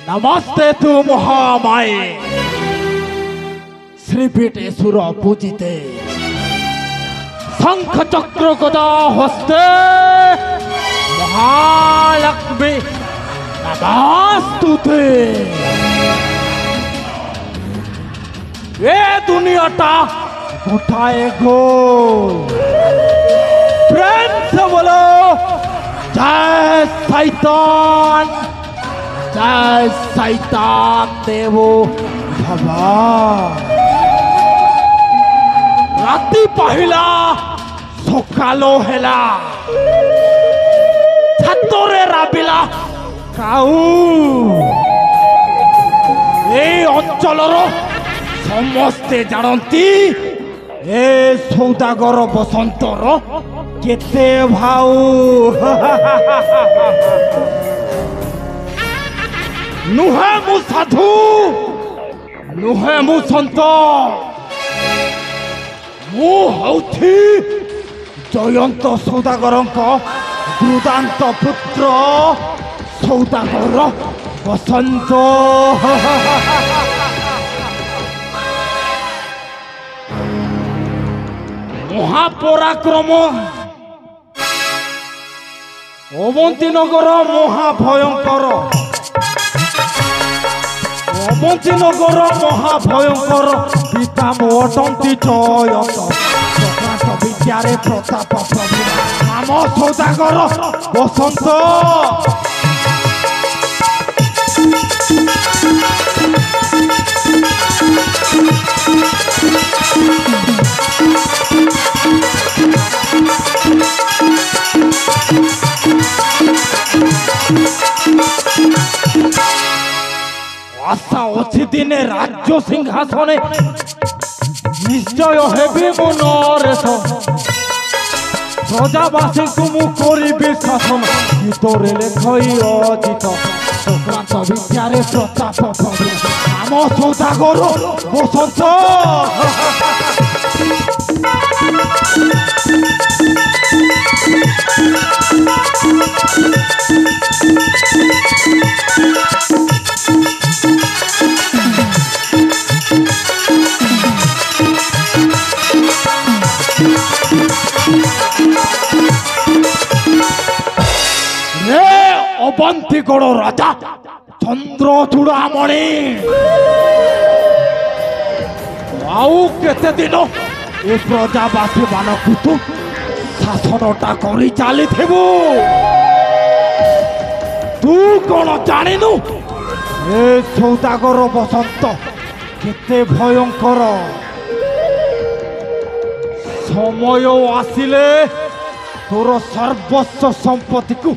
नमस्ते तु महामाये श्रीपीठेश्वर पूजिते शंख चक्र गदा हस्ते महालक्ष्मी नमस्तुते। ये दुनियाटा गोटाए गोल प्रेम से बोलो जय शैतान, जय शैतान देवो भव। राति पहला सकालो हेला छातरे राबिला काऊ। ए अंचलर समस्ते जानती ए सौदागर बसंतर केते भाऊ। नुहे मु साधु नुहे मु संत मु हौथी जयंत सौदागर दुदांत पुत्र सौदागर बसंत। महापराक्रम अवंती नगर महाभयंकर अवंती नगर महाभयंकर पिता मोटंती जयंत चक्रांत विद्यारे प्रताप प्रभु नाम सौदागर बसंत। आशा अच्छी दिने राज्य सिंहासने निश्चय हेबी मो नरेश। प्रजावासी को मु करिबी शासन गीतरे लेखई अजित चक्रांत विद्यारे प्रताप प्रभु नाम सौदागर बसंत। अवंतीगढ़ राजा चंद्रचूड़ामणि आउ केते दिन ए प्रजावासी मानक तू शासनटा करी चली थेबू। तू कौन जानिनु ए सौदागर बसंत केते भयंकर। समय आसिले तोर सर्वस्व संपत्ति को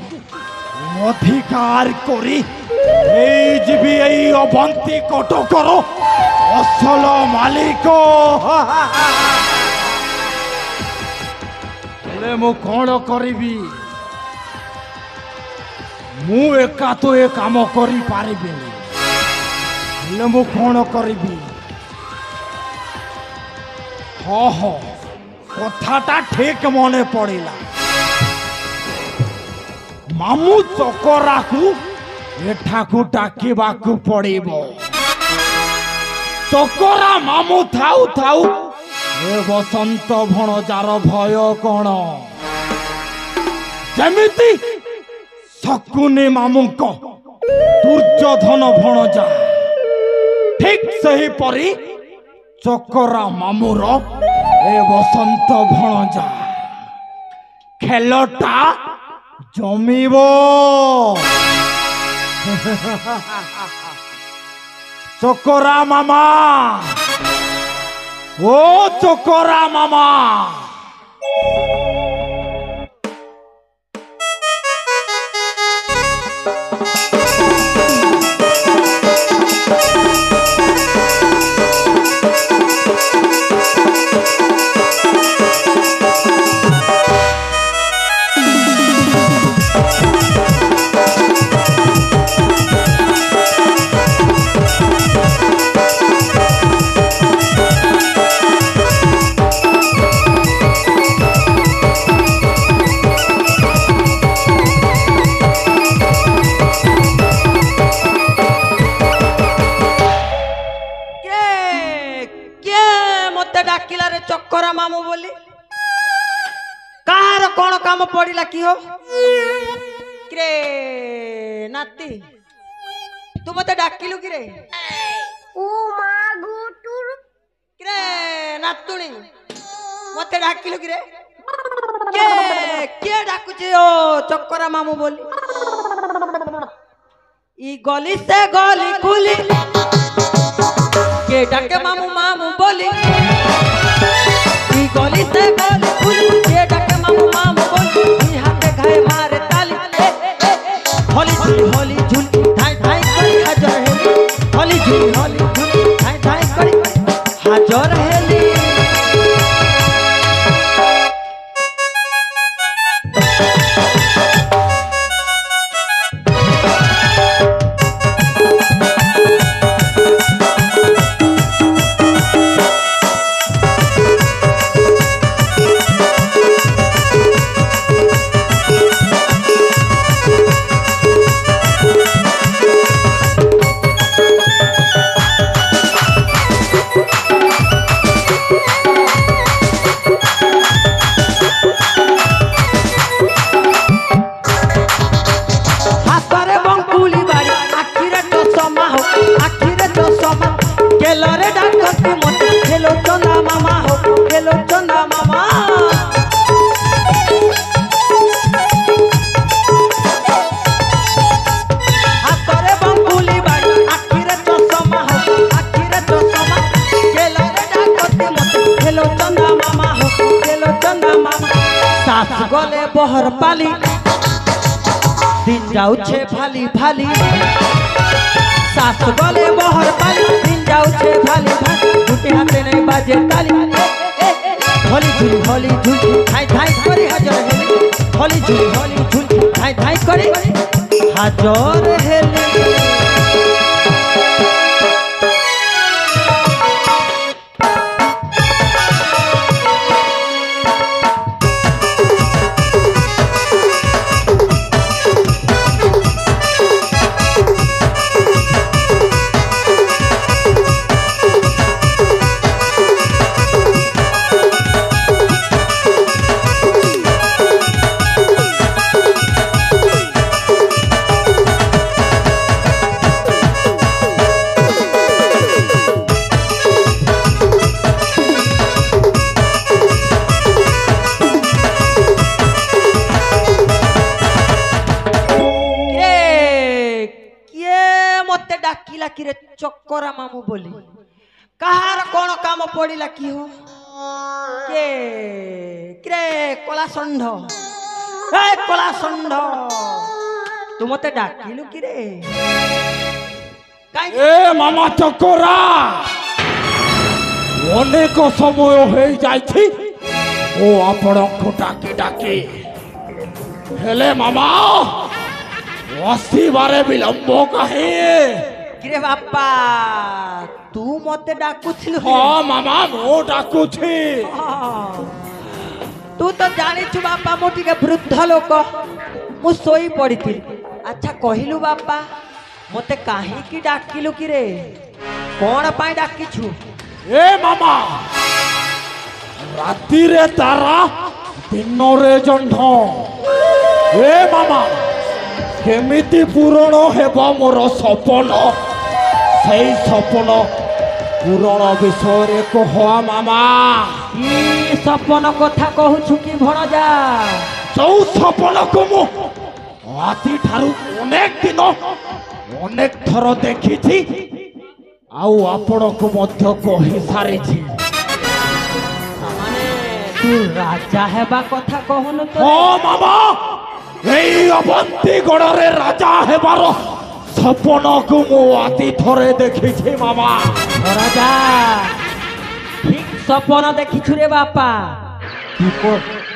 अधिकार करी जीवी अवंती कटकर असल मालिक। मु कौन करी मु एका तो ए काम करी पारिबिनी मु कौन करी। हाँ हाँ कथाटा ठीक मने पड़िला। मामू चकरा को एठाकू डाकिबाकू पड़िबो। चकरा मामू थाउ थाउ ए बसंत भणजार भय कौन। जेमिति शकुनी मामू को दुर्योधन भणजा ठीक सही परी चकरा मामूर ए बसंत भणजा खेलटा जमीबो। चकरा मामा ओ चकरा मामा डाकिला रे चक्करा मामू बोली कार कौन काम पड़िला कि हो किरे नाती तू मते डाकिलु किरे ओ मा घुटुर किरे नातुणी मते डाकिलु किरे के के डाकुचे ओ चक्करा मामू बोली ई गली से गली खुली के डाके मामू मामू बोली ई गली से गली खुली के डाके मामू मामू बोली ई हाथे घाय मारे ताली होली झूली धाई धाई करी हाजर हेली होली झूली धाई धाई करी हाजर हेली गले बहर पाली दिन जाऊ छे भाली भाली सास गले बहर पाली दिन जाऊ छे भाली भाली झूठे हाथे नहीं बाजे ताली होली झूली धाई धाई करी हाजर हेली होली झूली धाई धाई करी हाजर हेली चक्करा मामू बोली कहार कौन काम पड़िला कि हो के क्रे कला षंढ ए कला षंढ तू मते डाकिलु कि रे ए मामा चक्करा अनेक समय हो जाइछि ओ आपण को डाकी डाकी हेले मामा बारे विलंब कहे किरे बापा तू मते डाकुथिलु हां मामा मो डाकुछि तू तो जानि छु बापा मोटी के वृद्ध लोक मु सोई पड़िथि अच्छा कहिलु बापा मते काहे की डाकिलु किरे कोन पाई डाकी छु ए मामा राती रे तारा दिन रे जंढ ए मामा केमिति पूरण हेबा मोर सपन सही सपन पूरण विषय कह मामा ई सपन कथा कहू छु कि भणजा जो सपन को मु आती ठारू अनेक दिन अनेक थर देखी थी आउ आपण को मध्य कहि सारी थी माने तू राजा हेबा कथा कहनु तो हां मामा एई अवंती गड़रे राजा हेबार सपन को मु आती थरे देखी थी मामा राजा ठीक सपन देखी छु रे बापा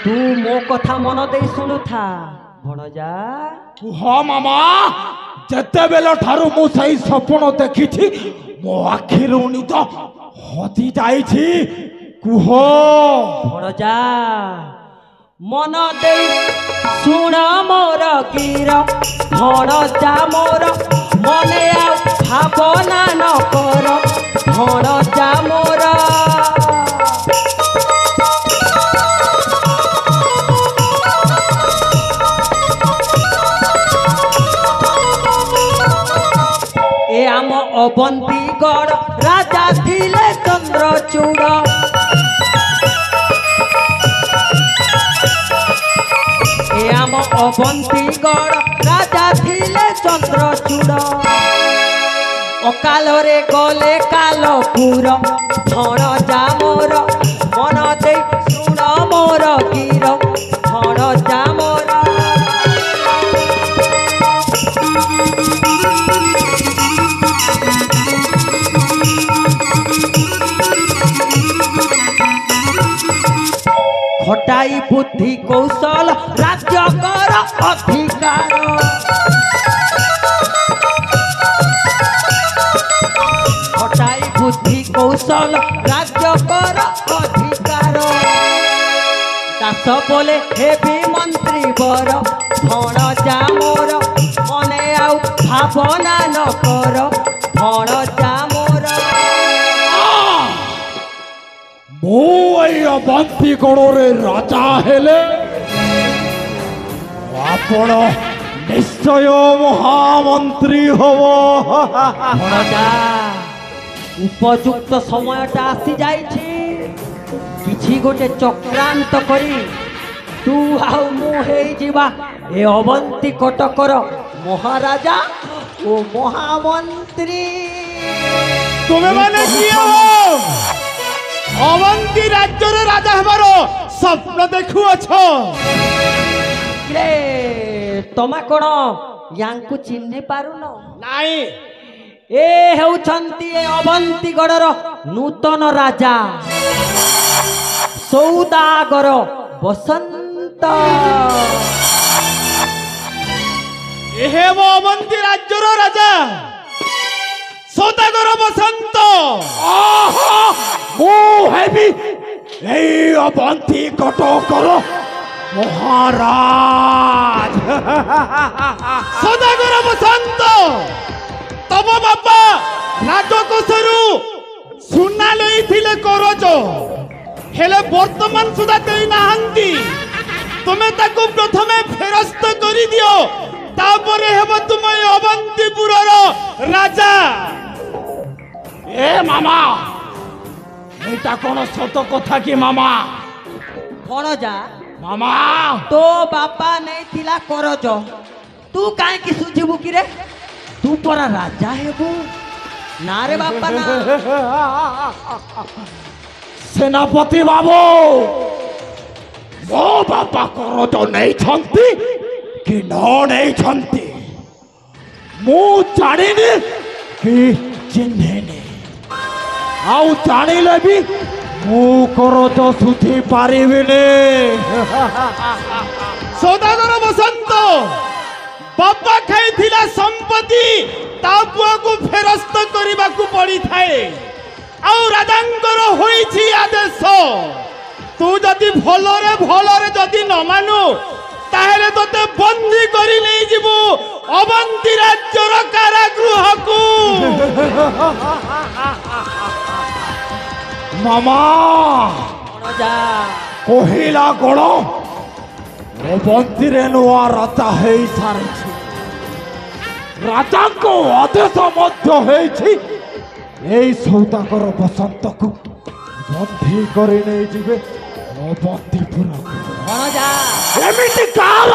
तू मो कथा मन दे सुनु था भणजा हां मामा जते बेला ठारू मु सही सपन देखी थी मो आखिरु निद हती जाई थी कुह भणजा मन दे सुण मोर गिर भणजा मोर मने भावना न कर भणजा मोर ଅବନ୍ତିଗଡ଼ ରାଜା ଥିଲେ ଚନ୍ଦ୍ରଚୂଡ଼। ଏ ଆମ ଅବନ୍ତିଗଡ଼ ରାଜା ଥିଲେ ଚନ୍ଦ୍ରଚୂଡ଼। ଅକାଳରେ ଗଲେ କାଲପୁର ଭଣଜା ମୋର ମନ ଦେଇ ଶୁଣ ମୋର ଗୀର ଭଣଜା ମୋର। ଖଟାଇ ବୁଦ୍ଧି କୌଶଳ ରାଜ୍ୟ କର ଅଧିକାର। ଖଟାଇ ବୁଦ୍ଧି କୌଶଳ ରାଜ୍ୟ କର ଅଧିକାର। ଦାସ ବୋଲେ ହେବି ମନ୍ତ୍ରୀ ବର ଭଣଜା ମୋର ମନେ ଆଉ ଭାବନା ନ କର ଭଣଜା ମୋର। ମୁଁ ଏଇ ଅବନ୍ତିଗଡ଼ରେ ରାଜା ହେଲେ ଆପଣ ନିଶ୍ଚୟ ମହାମନ୍ତ୍ରୀ ହବ। ଭଣଜା ଉପଯୁକ୍ତ ସମୟଟା ଆସି ଯାଇଛି। କିଛି ଗୋଟେ ଚକ୍ରାନ୍ତ କରି ତୁ ଆଉ ମୁଁ ହେଇଯିବା ଏ ଅବନ୍ତୀ କଟକର ମହାରାଜା ଓ ମହାମନ୍ତ୍ରୀ। ତୁମେ ମାନେ କିଏ ହୋ? ଅବନ୍ତୀ ରାଜ୍ୟର ରାଜା ହେବାର ସ୍ୱପ୍ନ ଦେଖୁଅଛ? ରେ ତମେ କ'ଣ ୟାଙ୍କୁ ଚିହ୍ନି ପାରୁନ? ନାଇଁ। ଏ ହେଉଛନ୍ତି ଏ ଅବନ୍ତିଗଡ଼ର ନୂତନ ରାଜା ସୌଦାଗର ବସନ୍ତ। ଏ ହେବ ଅବନ୍ତୀ ରାଜ୍ୟର ରାଜା ସୌଦାଗର ବସନ୍ତ। ମୁଁ ହେବି ଏଇ ଅବନ୍ତୀ କଟକର ମହାରାଜ। ସୌଦାଗର ବସନ୍ତ, ତମ ବାପା ରାଜକୋଷରୁ ସୁନା ନେଇଥିଲେ କରଜ, ହେଲେ ବର୍ତ୍ତମାନ ସୁଦ୍ଧା ଦେଇନାହାନ୍ତି। ତୁମେ ତାକୁ ପ୍ରଥମେ ଫେରସ୍ତ କରିଦିଅ, ତାପରେ ହେବ ତୁମ ଏ ଅବନ୍ତୀପୁରର ରାଜା। ଏ ମାମା, ଏଇଟା କ'ଣ ସତ କଥା କି ମାମା? ଭଣଜା ମାମା ତୋ ବାପା ନେଇଥିଲା କରଜ, ତୁ କାହିଁକି ସୁଝିବୁ କିରେ? ତୁ ପରା ରାଜା ହେବୁ ନା ରେ ବାପା ନା। ସେନାପତି ବାବୁ, ମୋ ବାପା କରଜ ନେଇଛନ୍ତି କି ନ ନେଇଛନ୍ତି ମୁଁ ଜାଣିନି କି ଚିହ୍ନିନି। ଆଉ ଜାଣିଲେ ବି ମୁଁ କରଜ ସୁଝି ପାରିବିନି। ସୌଦାଗର ବସନ୍ତ, ବାପା ଖାଇଥିଲା ସମ୍ପତ୍ତି ତା ପୁଅକୁ ଫେରସ୍ତ କରିବାକୁ ପଡ଼ିଥାଏ। ଆଉ ରାଜାଙ୍କର ହୋଇଛି ଆଦେଶ, ତୁ ଯଦି ଭଲରେ ଭଲରେ ଯଦି ନ ମାନୁ ତାହେଲେ ତୋତେ ବନ୍ଦୀ କରି ନେଇଯିବୁ ଅବନ୍ତୀ ରାଜ୍ୟର କାରାଗୃହକୁ। ମାମା ଭଣଜା କହିଲା କ'ଣ? ଅବନ୍ତୀରେ ନୂଆ ରାଜା ହେଇସାରିଛି, ରାଜାଙ୍କ ଆଦେଶ ମଧ୍ୟ ହେଇଛି ଏଇ ସୌଦାଗର ବସନ୍ତକୁ ବନ୍ଦୀ କରି ନେଇଯିବେ ଅବନ୍ତୀପୁରକୁ। ଭଣଜା ଏମିତି କାହାର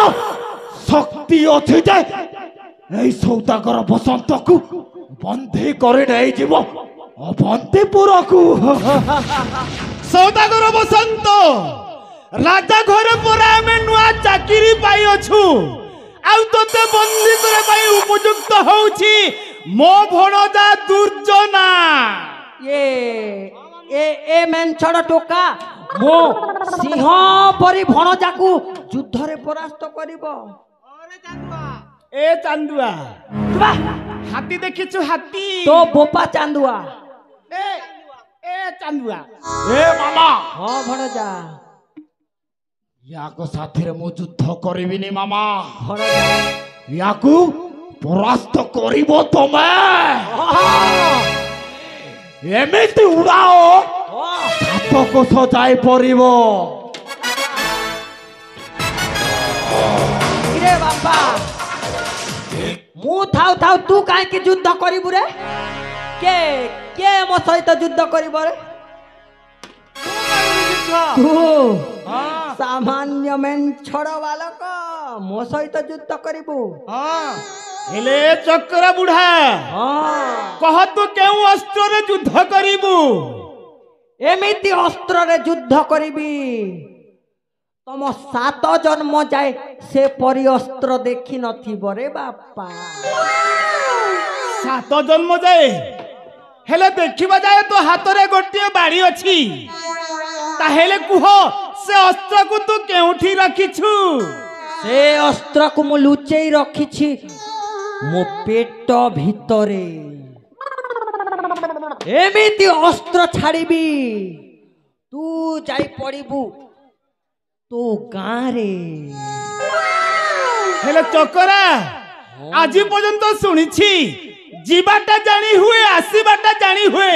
ଶକ୍ତି ଅଛି ଯେ ଏଇ ସୌଦାଗର ବସନ୍ତକୁ ବନ୍ଦୀ କରି ନେଇଯିବ ଅବନ୍ତୀପୁରକୁ? ସୌଦାଗର ବସନ୍ତ, ରାଜା ଘରେ ପରା ଆମେ ନୂଆ ଚାକିରି ପାଇଅଛୁ, ଆଉ ତୋତେ ବନ୍ଦୀ କରିବା ପାଇଁ ଉପଯୁକ୍ତ ହଉଛି ମୋ ଭଣଜା ଦୁର୍ଜନା। ଏ ମେଞ୍ଚଡ଼ ଟୋକା ମୋ ସିଂହ ପରି ଭଣଜାକୁ ଯୁଦ୍ଧରେ ପରାସ୍ତ କରିବ। ଏ ଚାନ୍ଦୁଆ, ହାତୀ ଦେଖିଛୁ? ହାତୀ ତୋ ବୋପା ଚାନ୍ଦୁଆ। ଏ ଚାନ୍ଦୁଆ, ଏ ମାମା, ହଁ ଭଣଜା। ୟାକୁ ସାଥିରେ ମୁଁ ଯୁଦ୍ଧ କରିବିନି ମାମା। ଭଣଜା ୟାକୁ ପରାସ୍ତ କରିବ ତମେ। ଏମିତି ଉଡ଼ାଅ ସାତକୋଶ ଯାଇ ପରିବ। ଇରେ ବାପା, ମୁଁ ଥାଉ ଥାଉ ତୁ କାହିଁକି ଯୁଦ୍ଧ କରିବୁ ରେ? କେ କେ ମୋ ସହିତ ଯୁଦ୍ଧ କରିବ ରେ ତୁ ସାମାନ୍ୟ ମେଣ୍ଛଡ଼ ବାଲକ ମୋ ସହିତ ଯୁଦ୍ଧ କରିବୁ ହେଲେ ଚକ୍ର ବୁଢା କହ ତୁ କେଉଁ ଅସ୍ତ୍ରରେ ଯୁଦ୍ଧ କରିବୁ ଏମିତି ଅସ୍ତ୍ରରେ ଯୁଦ୍ଧ କରିବି ତମ 7 ଜନ୍ମ ଯାଏ ସେ ପରି ଅସ୍ତ୍ର ଦେଖି ନଥିବ ରେ ବାପା 7 ଜନ୍ମ ଯାଏ ହେଲେ ଦେଖିବା ଯାଏ ତୋ ହାତରେ ଗୋଟିଏ ବାଡ଼ି ଅଛି ତାହେଲେ କୁହ ସେ ଅସ୍ତ୍ରକୁ ତୁ କେଉଁଠି ରଖିଛୁ ସେ ଅସ୍ତ୍ରକୁ ମୁଁ ଲୁଚେଇ ରଖିଛି ମୋ ପେଟ ଭିତରେ ଏମିତି ଅସ୍ତ୍ର ଛାଡ଼ିବି ତୁ ଯାଇ ପଡ଼ିବୁ ତୋ ଗାଁରେ ହେଲେ ଚକରା ଆଜି ପର୍ଯ୍ୟନ୍ତ ଶୁଣିଛି ଯିବାଟା ଜାଣି ହୁଏ ଆସିବାଟା ଜାଣି ହୁଏ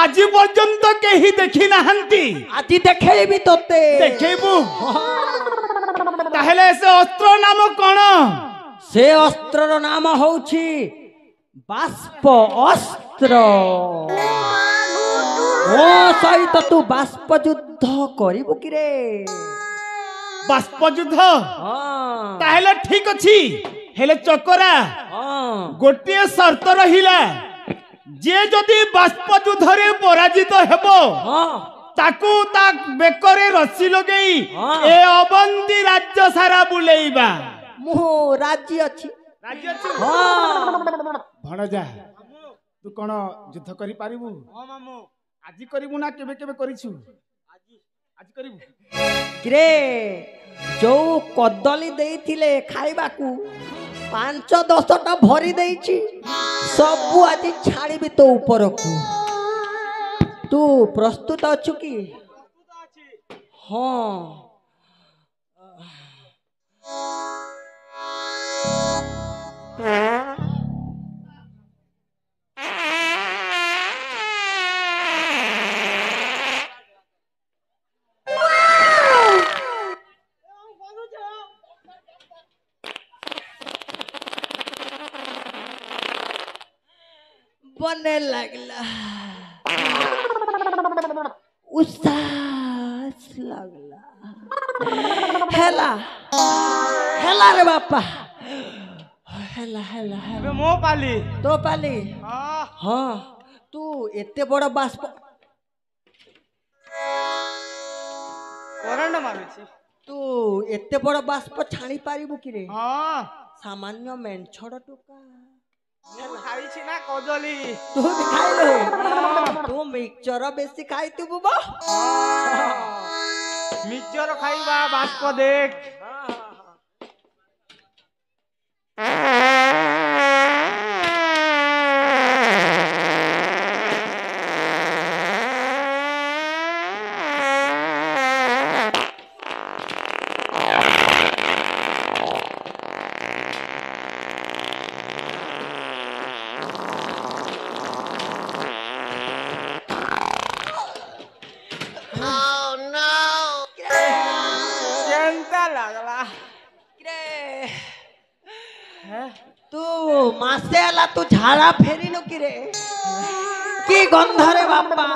ଆଜି ପର୍ଯ୍ୟନ୍ତ କେହି ଦେଖି ନାହାନ୍ତି ଆଜି ଦେଖେଇବି ତୋତେ ଦେଖେଇବୁ ତାହେଲେ ସେ ଅସ୍ତ୍ର ନାମ କଣ ସେ ଅସ୍ତ୍ରର ନାମ ହଉଛି ବାଷ୍ପ ଅସ୍ତ୍ର ମୋ ସହିତ ତୁ ବାଷ୍ପ ଯୁଦ୍ଧ କରିବୁ କିରେ ବାଷ୍ପ ଯୁଦ୍ଧ ତାହେଲେ ଠିକ ଅଛି ହେଲେ ଚକରା ଗୋଟିଏ ସର୍ତ୍ତ ରହିଲା ଯେ ଯଦି ବାଷ୍ପ ଯୁଦ୍ଧରେ ପରାଜିତ ହେବ ତାକୁ ତା ବେକରେ ରସି ଲଗେଇ ଏ ଅବନ୍ତୀ ରାଜ୍ୟ ସାରା ବୁଲେଇବା ମୁଁ ରାଜି ଅଛି ଭଣଜା ତୁ କଣ ଯୁଦ୍ଧ କରିପାରିବୁ ଆଜି କରିବୁ ନା କେବେ କେବେ କରିଛୁ ଆଜି କରିବୁ କିରେ ଯୋଉ କଦଳୀ ଦେଇଥିଲେ ଖାଇବାକୁ 5-10ଟା ଭରି ଦେଇଛି ସବୁ ଆଜି ଛାଡ଼ିବି ତୋ ଉପରକୁ ତୁ ପ୍ରସ୍ତୁତ ଅଛୁ କି ହଁ बने लगला उसास लगला हेला हेला रे बापा हेला हेला हेला मो पाली तो पाली हाँ तू एते बड़ बाष्प करंट मारुची तू एते बड़ बाष्प छाणी पारिबु कि रे हाँ सामान्य मेंछड़ टोका खाइछि ना कदली तू भी खाइलु तू मिक्सचर बेसी खाइतबु बा मिक्सचर खाइबा बाष्प देख मासे आला तू झाड़ा फेरिलु कि रे की गंध रे बापा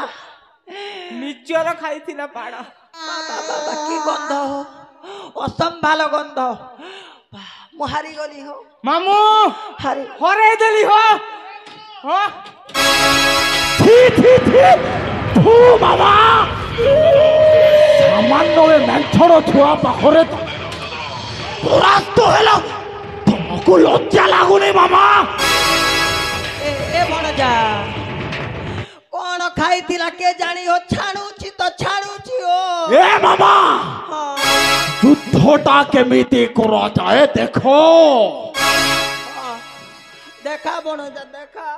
मिक्सचर खाइथिला पाड़ बाबा बाबा की गंध हो असंभाल गंध मु हारी गली हो मामू हारी हरे देली हो हो थी थी थी तू मामा सामान्य मेंछड़ छुआ पाखरे परास्त हेलो तुमको लज्जा लागुनी मामा ए भणजा कौन खाइथिला के जानी हो छाणुची तो छाणुची हो ए मामा युद्धटा केमिति करा जाए देखो देखा भणजा देखा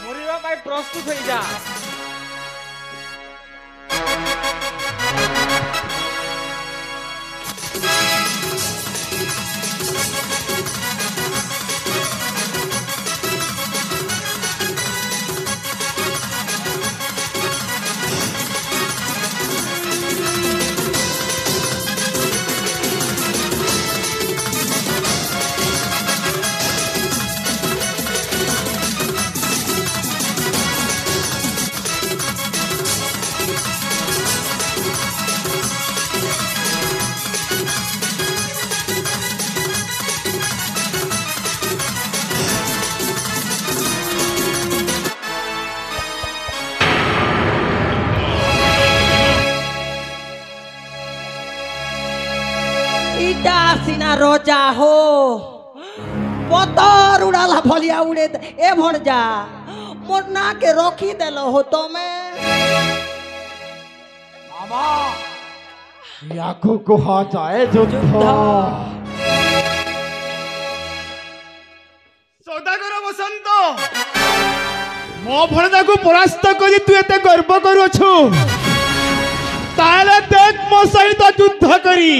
मरिबा पाई प्रस्तुत होई जा सिना रोजा हो पतर उड़ाला भलिया उड़े ए भणजा मोर ना के रखी देलो हो तमे मामा याको कुहा जाए युद्ध ସୌଦାଗର ବସନ୍ତ ମୋ ଭଣଜାକୁ ପରାସ୍ତ କରି ତୁ ଏତେ ଗର୍ବ କରୁଅଛୁ ତାହେଲେ ଦେଖ ମୋ ସହିତ ଯୁଦ୍ଧ କରି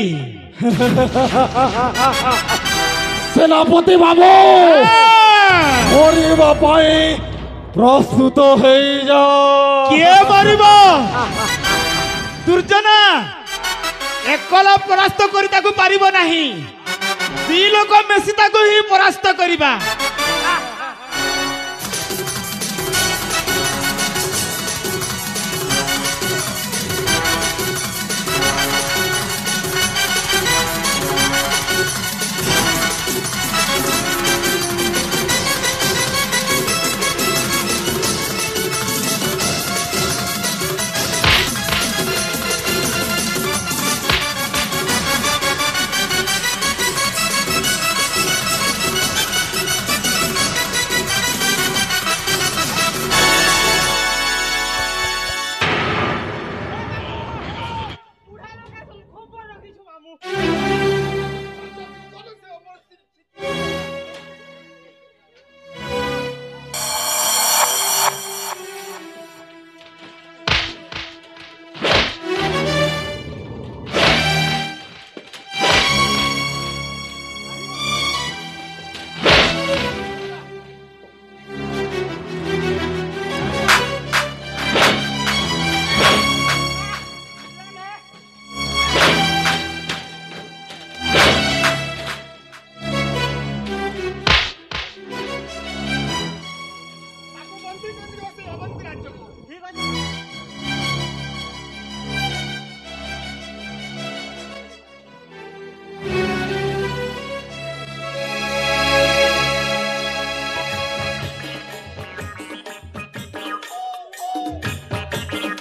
ସେନାପତି ବାବୁ ମରିବା ପାଇଁ ପ୍ରସ୍ତୁତ ହେଇଯାଅ କିଏ ମରିବ ଦୁର୍ଜନା ଏକଲା ପରାସ୍ତ କରି ତାକୁ ପାରିବ ନାହିଁ ଦି ଲୋକ ମିଶି ତାକୁ ହିଁ ପରାସ୍ତ କରିବା